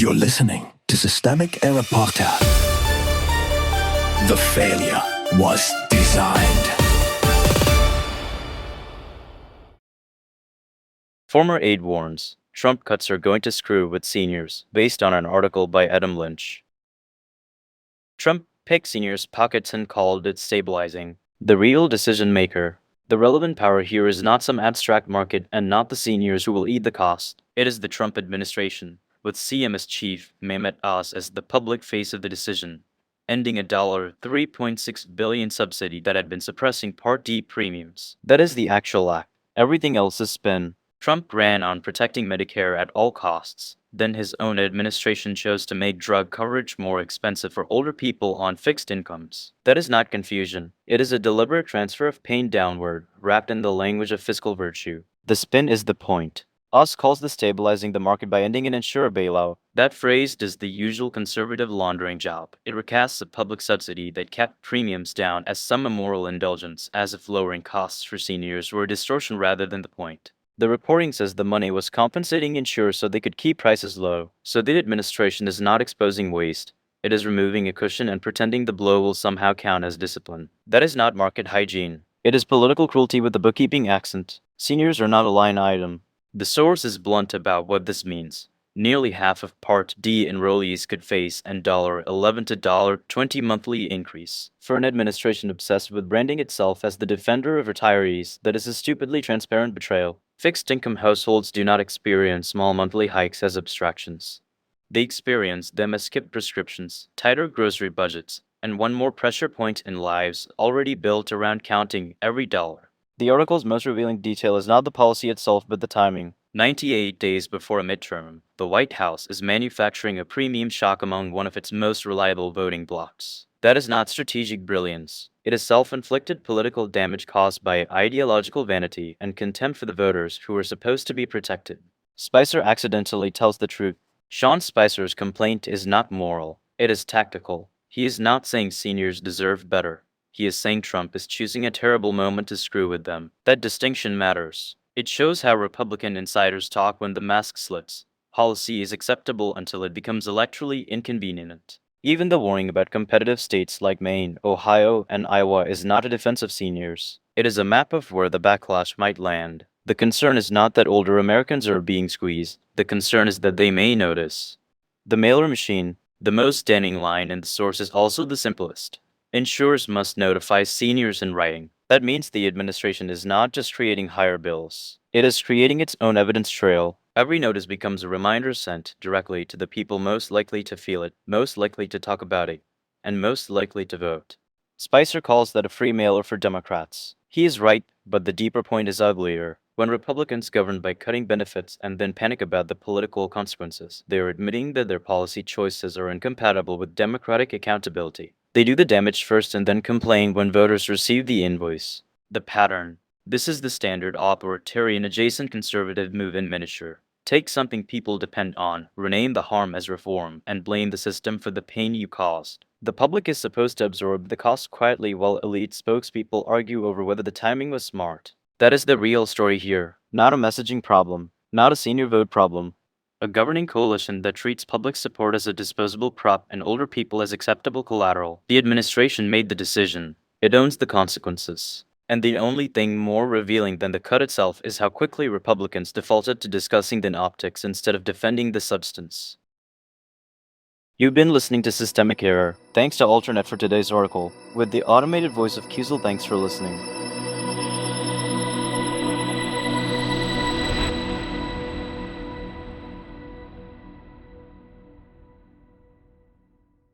You're listening to Systemic Era Podcast. The failure was designed. Former aide warns, Trump cuts are going to screw with seniors, based on an article by Adam Lynch. Trump picked seniors' pockets and called it stabilizing. The real decision maker. The relevant power here is not some abstract market and not the seniors who will eat the cost. It is the Trump administration, with CM as chief, Mehmet Oz as the public face of the decision, ending a $3.6 billion subsidy that had been suppressing Part D premiums. That is the actual act. Everything else is spin. Trump ran on protecting Medicare at all costs. Then his own administration chose to make drug coverage more expensive for older people on fixed incomes. That is not confusion. It is a deliberate transfer of pain downward, wrapped in the language of fiscal virtue. The spin is the point. Oz calls this stabilizing the market by ending an insurer bailout. That phrase does the usual conservative laundering job. It recasts a public subsidy that kept premiums down as some immoral indulgence, as if lowering costs for seniors were a distortion rather than the point. The reporting says the money was compensating insurers so they could keep prices low. So the administration is not exposing waste. It is removing a cushion and pretending the blow will somehow count as discipline. That is not market hygiene. It is political cruelty with a bookkeeping accent. Seniors are not a line item. The source is blunt about what this means. Nearly half of Part D enrollees could face an $11 to $20 monthly increase. For an administration obsessed with branding itself as the defender of retirees, that is a stupidly transparent betrayal. Fixed-income households do not experience small monthly hikes as abstractions. They experience them as skipped prescriptions, tighter grocery budgets, and one more pressure point in lives already built around counting every dollar. The article's most revealing detail is not the policy itself but the timing. 98 days before a midterm, the White House is manufacturing a premium shock among one of its most reliable voting blocs. That is not strategic brilliance. It is self-inflicted political damage caused by ideological vanity and contempt for the voters who were supposed to be protected. Spicer accidentally tells the truth. Sean Spicer's complaint is not moral. It is tactical. He is not saying seniors deserve better. He is saying Trump is choosing a terrible moment to screw with them. That distinction matters. It shows how Republican insiders talk when the mask slips. Policy is acceptable until it becomes electorally inconvenient. Even the warning about competitive states like Maine, Ohio, and Iowa is not a defense of seniors. It is a map of where the backlash might land. The concern is not that older Americans are being squeezed. The concern is that they may notice. The mailer machine, the most stunning line in the source, is also the simplest. Insurers must notify seniors in writing. That means the administration is not just creating higher bills. It is creating its own evidence trail. Every notice becomes a reminder sent directly to the people most likely to feel it, most likely to talk about it, and most likely to vote. Spicer calls that a free mailer for Democrats. He is right, but the deeper point is uglier. When Republicans govern by cutting benefits and then panic about the political consequences, they are admitting that their policy choices are incompatible with democratic accountability. They do the damage first and then complain when voters receive the invoice. The pattern. This is the standard authoritarian adjacent conservative move in miniature. Take something people depend on, rename the harm as reform, and blame the system for the pain you caused. The public is supposed to absorb the cost quietly while elite spokespeople argue over whether the timing was smart. That is the real story here, not a messaging problem, not a senior vote problem. A governing coalition that treats public support as a disposable prop and older people as acceptable collateral. The administration made the decision. It owns the consequences. And the only thing more revealing than the cut itself is how quickly Republicans defaulted to discussing the optics instead of defending the substance. You've been listening to Systemic Error. Thanks to Alternet for today's article. With the automated voice of Kiesel, thanks for listening.